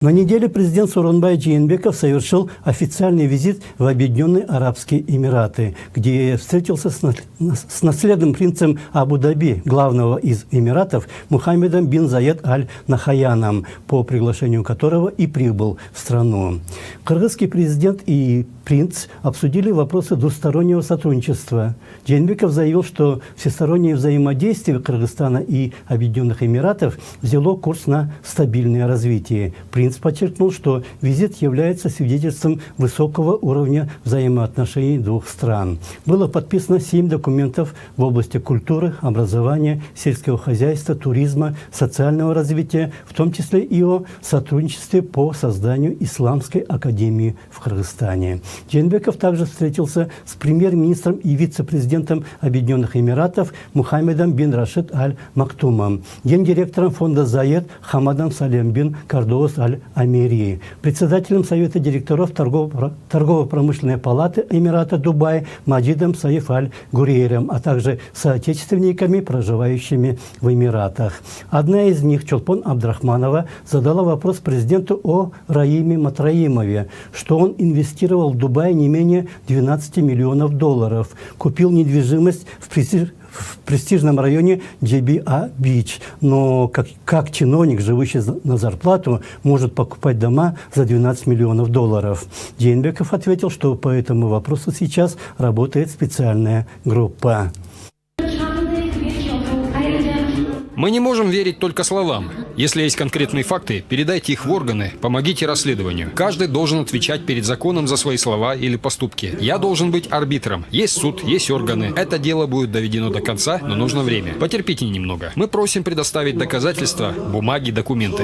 На неделе президент Сооронбай Жээнбеков совершил официальный визит в Объединенные Арабские Эмираты, где встретился с наследным принцем Абу-Даби, главного из Эмиратов, Мухаммедом бин Заед аль-Нахаяном, по приглашению которого и прибыл в страну. Кыргызский президент и принц обсудили вопросы двустороннего сотрудничества. Жээнбеков заявил, что всестороннее взаимодействие Кыргызстана и Объединенных Эмиратов взяло курс на стабильное развитие. Принц подчеркнул, что визит является свидетельством высокого уровня взаимоотношений двух стран. Было подписано 7 документов в области культуры, образования, сельского хозяйства, туризма, социального развития, в том числе и о сотрудничестве по созданию Исламской академии в Кыргызстане. Жээнбеков также встретился с премьер-министром и вице-президентом Объединенных Эмиратов Мухаммедом бин Рашид аль-Мактумом, гендиректором фонда Заед Хамадом Салем бин Кардоус аль-Амири, председателем Совета директоров Торгово-промышленной палаты Эмирата Дубай Маджидом Саиф аль-Гурейром, а также соотечественниками, проживающими в Эмиратах. Одна из них, Чолпон Абдрахманова, задала вопрос президенту о Раиме Матраимове, что он инвестировал в Дубай не менее 12 миллионов долларов, купил недвижимость в престижном районе Джеби-А-Бич. Но как чиновник, живущий на зарплату, может покупать дома за 12 миллионов долларов? Жээнбеков ответил, что по этому вопросу сейчас работает специальная группа. Мы не можем верить только словам. Если есть конкретные факты, передайте их в органы, помогите расследованию. Каждый должен отвечать перед законом за свои слова или поступки. Я должен быть арбитром. Есть суд, есть органы. Это дело будет доведено до конца, но нужно время. Потерпите немного. Мы просим предоставить доказательства, бумаги, документы.